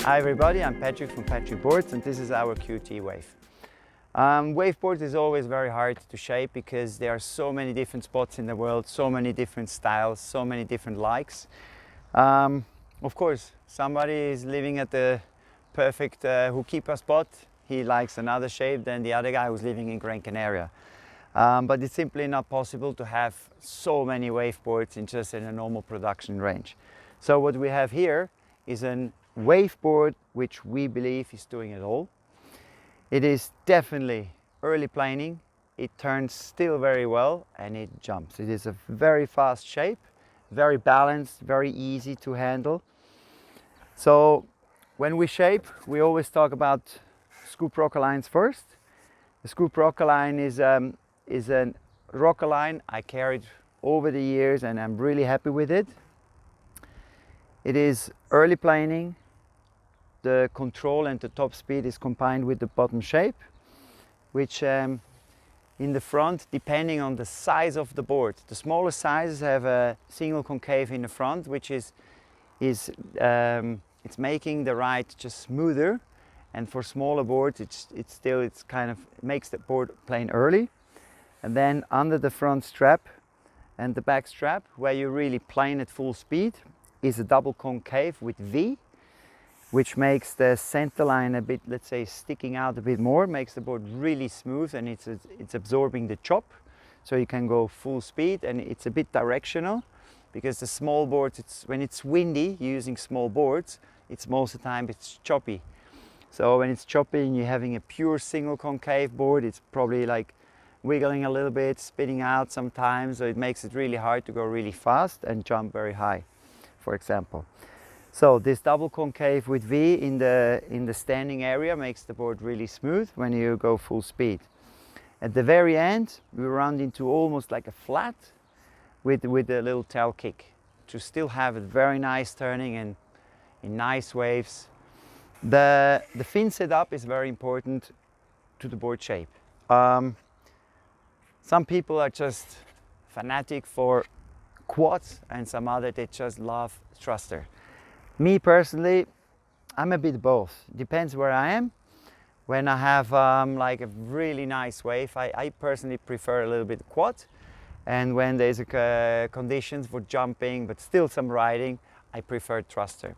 Hi everybody, I'm Patrick from Patrik Boards and this is our QT Wave. Waveboard is always very hard to shape because there are so many different spots in the world, so many different styles, so many different likes. Of course, somebody is living at the perfect Hookkeeper spot. He likes another shape than the other guy who's living in Gran Canaria. But it's simply not possible to have so many waveboards in a normal production range. So what we have here is a waveboard which we believe is doing it all. It is definitely early planing, it turns still very well and it jumps. It is a very fast shape, very balanced, very easy to handle. So when we shape, we always talk about scoop rocker lines first. The scoop rocker line is a rocker line I carried over the years and I'm really happy with it. It is early planing. The control and the top speed is combined with the bottom shape, which in the front, depending on the size of the board. The smaller sizes have a single concave in the front, which it's making the ride just smoother. And for smaller boards, it makes the board plane early. And then under the front strap and the back strap, where you really plane at full speed, is a double concave with V, which makes the center line a bit, let's say, sticking out a bit more, makes the board really smooth and it's absorbing the chop. So you can go full speed and it's a bit directional because the small boards, when it's windy using small boards, most of the time it's choppy. So when it's choppy and you're having a pure single concave board, it's probably like wiggling a little bit, spinning out sometimes, so it makes it really hard to go really fast and jump very high, for example. So this double concave with V in the standing area makes the board really smooth when you go full speed. At the very end, we round into almost like a flat with a little tail kick to still have a very nice turning and in nice waves. The fin setup is very important to the board shape. Some people are just fanatic for quads and some other they just love thruster. Me personally, I'm a bit both. Depends where I am. When I have like a really nice wave, I personally prefer a little bit quad. And when there's conditions for jumping but still some riding, I prefer thruster.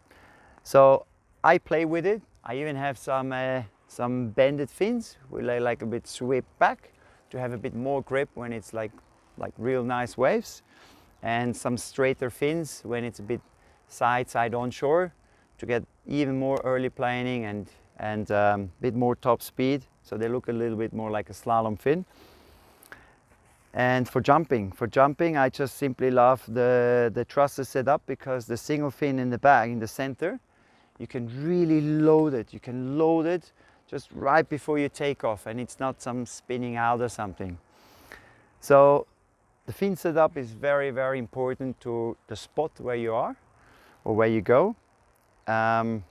So I play with it. I even have some bended fins with like a bit sweep back to have a bit more grip when it's like real nice waves, and some straighter fins when it's a bit side onshore to get even more early planing and a bit more top speed, so they look a little bit more like a slalom fin. And for jumping I just simply love the thruster setup because the single fin in the back, in the center, you can really load it. You can load it just right before you take off and it's not some spinning out or something. So the fin setup is very, very important to the spot where you are or where you go. The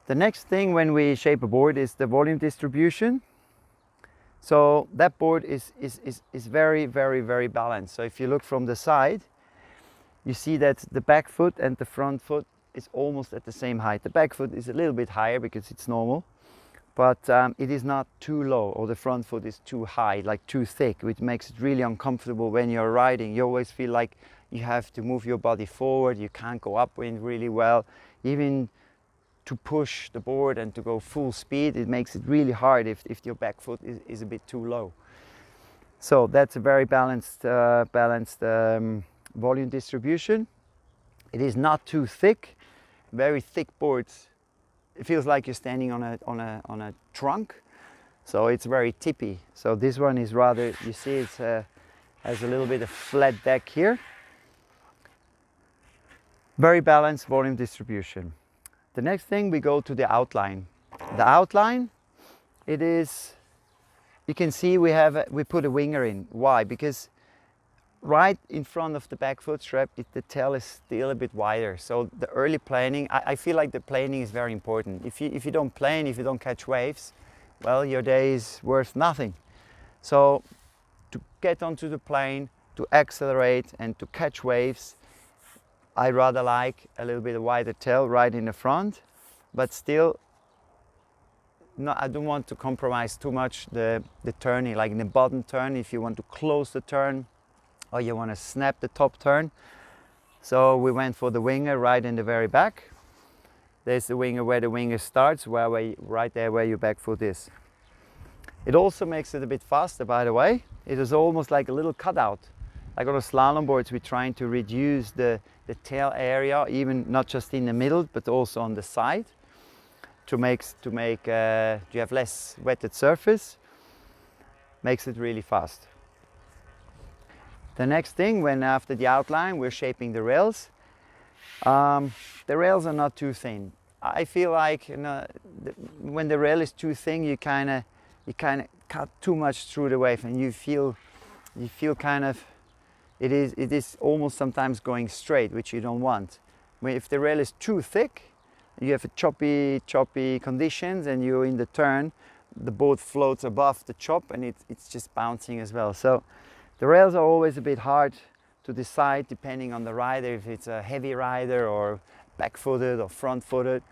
next thing when we shape a board is the volume distribution. So that board is very, very, very balanced. So if you look from the side, you see that the back foot and the front foot is almost at the same height. The back foot is a little bit higher because it's normal, but it is not too low, or the front foot is too high, like too thick, which makes it really uncomfortable when you're riding. You always feel like you have to move your body forward, you can't go upwind really well. Even to push the board and to go full speed, it makes it really hard if your back foot is a bit too low. So that's a very balanced volume distribution. It is not too thick. Very thick boards, it feels like you're standing on a trunk, so it's very tippy. So this one is rather, you see, it has a little bit of flat deck here. Very balanced volume distribution. The next thing, we go to the outline. The outline, it is, you can see we put a winger in. Why? Because right in front of the back foot strap, the tail is still a bit wider. So the early planing, I feel like the planing is very important. If you don't plane, if you don't catch waves, well, your day is worth nothing. So to get onto the plane, to accelerate and to catch waves, I rather like a little bit wider tail right in the front, but still no, I don't want to compromise too much the turning, like in the bottom turn, if you want to close the turn or you want to snap the top turn. So we went for the winger right in the very back. There's the winger where the winger starts, right there where your back foot is. It also makes it a bit faster, by the way. It is almost like a little cutout. Like on the slalom boards, we're trying to reduce the tail area, even not just in the middle, but also on the side, to you have less wetted surface. Makes it really fast. The next thing, when after the outline, we're shaping the rails. The rails are not too thin. I feel like, you know, when the rail is too thin, you kind of cut too much through the wave, and you feel kind of it is almost sometimes going straight, which you don't want. If the rail is too thick, you have a choppy conditions, and you're in the turn, the boat floats above the chop, and it's just bouncing as well. So the rails are always a bit hard to decide depending on the rider, if it's a heavy rider or back-footed or front-footed.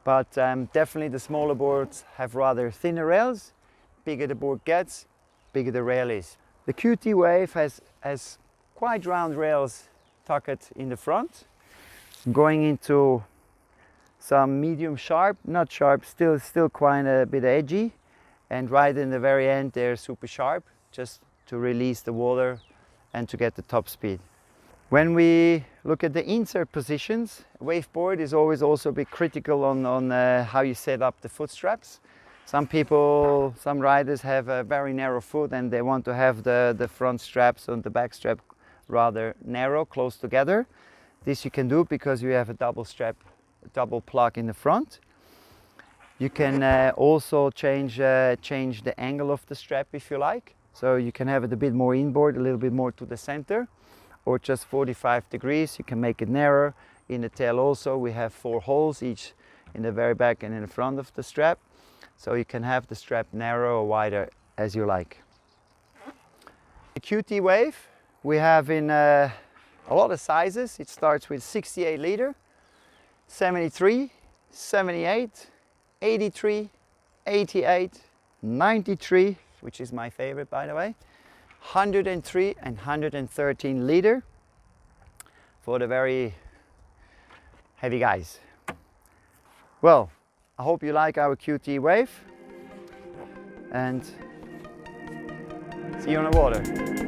But definitely the smaller boards have rather thinner rails. Bigger the board gets, bigger the rail is. The QT Wave has quite round rails tucked in the front, going into some medium sharp, not sharp, still quite a bit edgy, and right in the very end they're super sharp, just to release the water and to get the top speed. When we look at the insert positions, waveboard is always also a bit critical on how you set up the foot straps. Some riders have a very narrow foot, and they want to have the front straps and the back strap rather narrow, close together. This you can do because you have a double plug in the front. You can also change the angle of the strap if you like. So you can have it a bit more inboard, a little bit more to the center, or just 45 degrees. You can make it narrower. In the tail also, we have 4 holes, each in the very back and in the front of the strap. So you can have the strap narrow or wider as you like. The QT Wave we have in a lot of sizes. It starts with 68 liter, 73, 78, 83, 88, 93, which is my favorite, by the way, 103 and 113 liter for the very heavy guys. Well, I hope you like our QT Wave, and see you on the water.